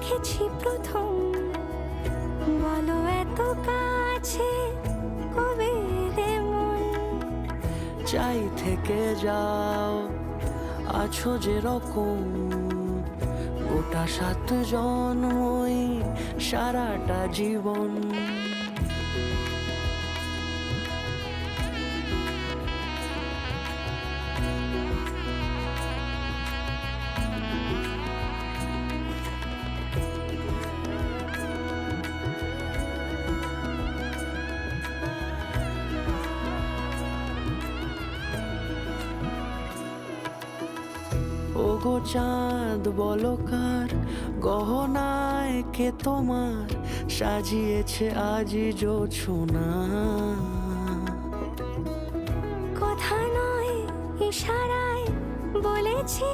দেখেছি প্রথম, বলো এত কাছে কবে রে মন। চাই থেকে যাও, আছো যেরকম, গোটা 7 জন্মই সারাটা জীবন। ওগো চাঁদ বলো কার গহনায় কে তোমার সাজিয়েছে আজি জোছনা। কথা নয় ইশারায় বলেছি